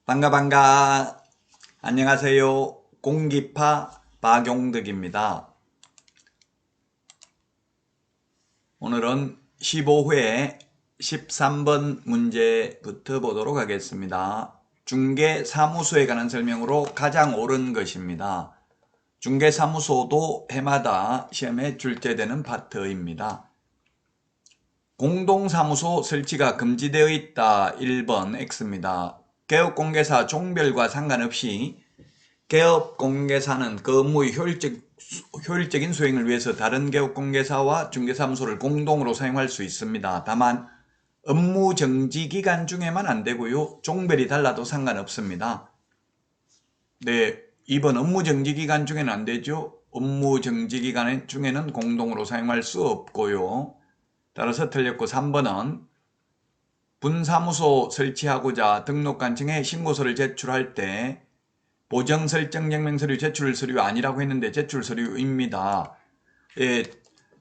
반가. 안녕하세요. 공기파 박용덕입니다. 오늘은 15회 13번 문제부터 보도록 하겠습니다. 중개사무소에 관한 설명으로 가장 옳은 것입니다. 중개사무소도 해마다 시험에 출제되는 파트입니다. 공동사무소 설치가 금지되어 있다. 1번 X입니다. 개업공개사 종별과 상관없이 개업공개사는 그 업무의 효율적인 수행을 위해서 다른 개업공개사와 중개사무소를 공동으로 사용할 수 있습니다. 다만 업무 정지 기간 중에만 안 되고요. 종별이 달라도 상관없습니다. 네, 2번 업무 정지 기간 중에는 안 되죠. 업무 정지 기간 중에는 공동으로 사용할 수 없고요. 따라서 틀렸고 3번은 분사무소 설치하고자 등록관청에 신고서를 제출할 때 보정설정증명서류 제출서류 아니라고 했는데 제출서류입니다. 예,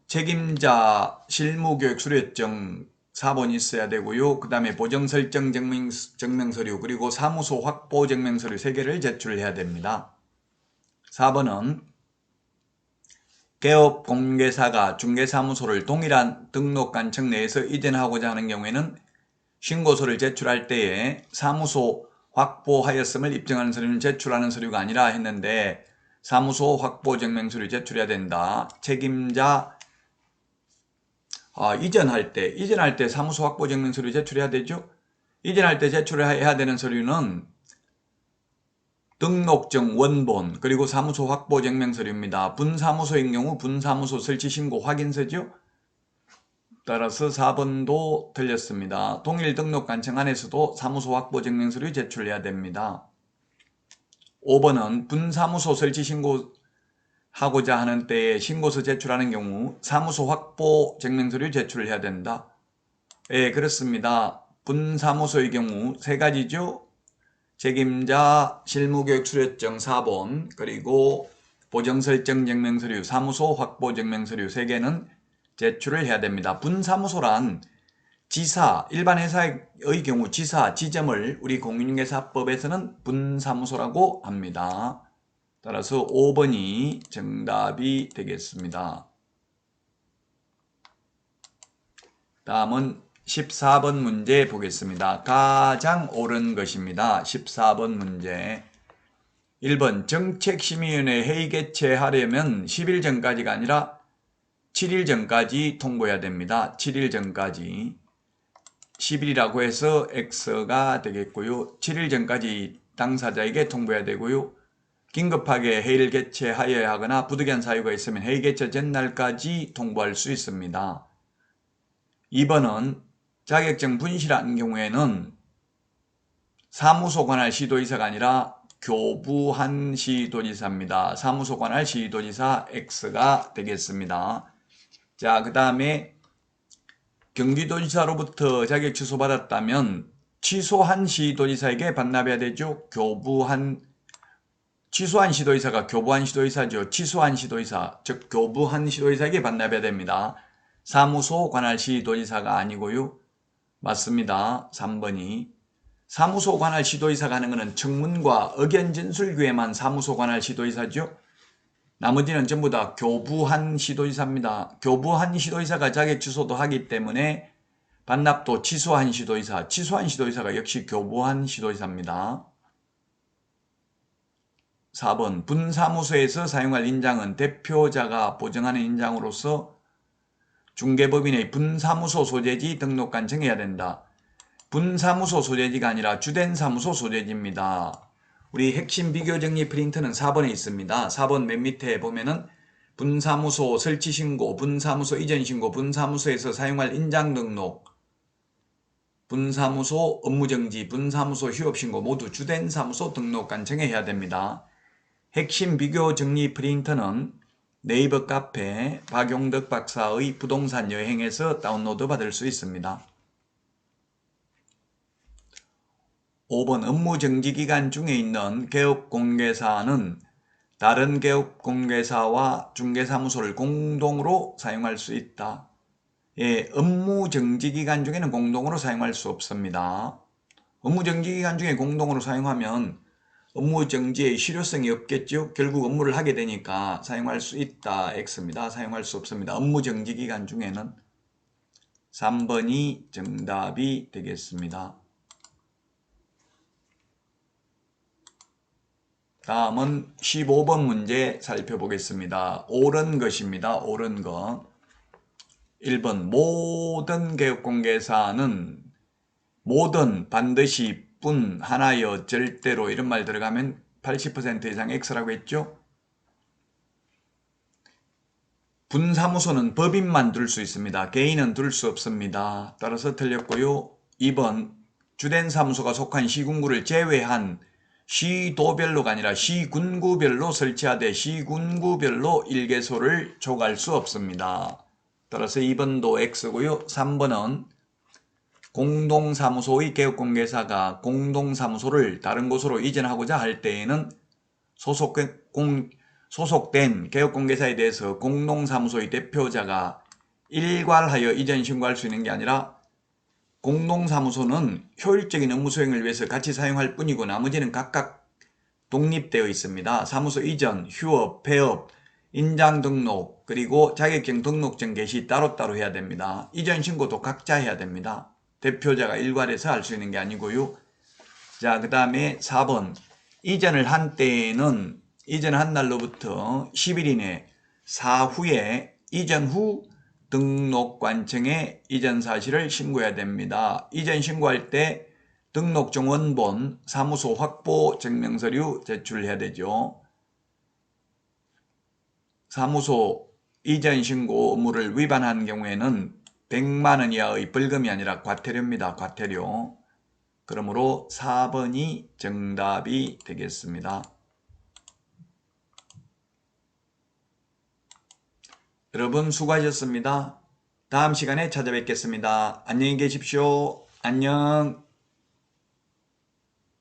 책임자 실무교육 수료증 4번 있어야 되고요. 그 다음에 보정설정증명서류 그리고 사무소 확보증명서류 3개를 제출해야 됩니다. 4번은 개업공개사가 중개사무소를 동일한 등록관청 내에서 이전하고자 하는 경우에는 신고서를 제출할 때에 사무소 확보하였음을 입증하는 서류는 제출하는 서류가 아니라 했는데 사무소 확보증명서류 제출해야 된다. 책임자 이전할 때 사무소 확보증명서류 제출해야 되죠. 이전할 때 제출해야 되는 서류는 등록증 원본 그리고 사무소 확보증명서류입니다. 분사무소인 경우 분사무소 설치신고 확인서죠. 따라서 4번도 틀렸습니다. 동일 등록관청 안에서도 사무소 확보증명서류 제출해야 됩니다. 5번은 분사무소 설치신고 하고자 하는 때에 신고서 제출하는 경우 사무소 확보증명서류 제출을 해야 된다. 예, 그렇습니다. 분사무소의 경우 3가지죠. 책임자 실무교육 수료증 4번 그리고 보정설정증명서류 사무소 확보증명서류 3개는 제출을 해야 됩니다. 분사무소란 지사, 일반 회사의 경우 지사, 지점을 우리 공인중개사법에서는 분사무소라고 합니다. 따라서 5번이 정답이 되겠습니다. 다음은 14번 문제 보겠습니다. 가장 옳은 것입니다. 14번 문제. 1번 정책심의위원회 회의 개최하려면 10일 전까지가 아니라 7일 전까지 통보해야 됩니다. 7일 전까지. 10일이라고 해서 X가 되겠고요. 7일 전까지 당사자에게 통보해야 되고요. 긴급하게 회의를 개최하여야 하거나 부득이한 사유가 있으면 회의 개최 전날까지 통보할 수 있습니다. 2번은 자격증 분실한 경우에는 사무소 관할 시도지사가 아니라 교부한 시도지사입니다. 사무소 관할 시도지사 X가 되겠습니다. 자, 그 다음에 경기도지사로부터 자격 취소받았다면 취소한 시도지사에게 반납해야 되죠. 취소한 시도지사가 교부한 시도지사죠. 취소한 시도지사, 즉 교부한 시도지사에게 반납해야 됩니다. 사무소 관할 시도지사가 아니고요. 맞습니다. 3번이. 사무소 관할 시도지사가 하는 것은 청문과 의견 진술기에만 사무소 관할 시도지사죠. 나머지는 전부 다 교부한 시도지사입니다. 교부한 시도지사가 자격 취소도 하기 때문에 반납도 취소한 시도지사, 취소한 시도지사가 역시 교부한 시도지사입니다. 4번 분사무소에서 사용할 인장은 대표자가 보정하는 인장으로서 중개법인의 분사무소 소재지 등록관청해야 된다. 분사무소 소재지가 아니라 주된 사무소 소재지입니다. 우리 핵심 비교정리 프린트는 4번에 있습니다. 4번 맨 밑에 보면은 분사무소 설치신고, 분사무소 이전신고, 분사무소에서 사용할 인장 등록, 분사무소 업무정지, 분사무소 휴업신고 모두 주된 사무소 등록관청에 해야 됩니다. 핵심 비교정리 프린터는 네이버 카페 박용덕 박사의 부동산 여행에서 다운로드 받을 수 있습니다. 5번 업무정지기간 중에 있는 개업공개사는 다른 개업공개사와 중개사무소를 공동으로 사용할 수 있다. 예, 업무정지기간 중에는 공동으로 사용할 수 없습니다. 업무정지기간 중에 공동으로 사용하면 업무정지의 실효성이 없겠죠. 결국 업무를 하게 되니까 사용할 수 있다. X입니다. 사용할 수 없습니다. 업무정지기간 중에는 3번이 정답이 되겠습니다. 다음은 15번 문제 살펴보겠습니다. 옳은 것입니다. 옳은 것. 1번 모든 개업공개사는 모든 반드시 뿐 하나여 절대로 이런 말 들어가면 80% 이상 X라고 했죠. 분사무소는 법인만 둘 수 있습니다. 개인은 둘 수 없습니다. 따라서 틀렸고요. 2번 주된 사무소가 속한 시군구를 제외한 시도별로가 아니라 시군구별로 설치하되 시군구별로 일개소를 족할 수 없습니다. 따라서 2번도 X고요. 3번은 공동사무소의 개업공개사가 공동사무소를 다른 곳으로 이전하고자 할 때에는 소속된 개업공개사에 대해서 공동사무소의 대표자가 일괄하여 이전 신고할 수 있는 게 아니라 공동사무소는 효율적인 업무 수행을 위해서 같이 사용할 뿐이고 나머지는 각각 독립되어 있습니다. 사무소 이전, 휴업, 폐업, 인장 등록, 그리고 자격증 등록증 개시 따로따로 해야 됩니다. 이전 신고도 각자 해야 됩니다. 대표자가 일괄해서 할 수 있는 게 아니고요. 자, 그 다음에 4번. 이전을 한 때에는 이전한 날로부터 10일 이내 사후에 이전 후 등록관청에 이전 사실을 신고해야 됩니다. 이전 신고할 때 등록증 원본, 사무소 확보 증명서류 제출해야 되죠. 사무소 이전 신고 의무를 위반한 경우에는 100만 원 이하의 벌금이 아니라 과태료입니다. 과태료. 그러므로 4번이 정답이 되겠습니다. 여러분 수고하셨습니다. 다음 시간에 찾아뵙겠습니다. 안녕히 계십시오. 안녕.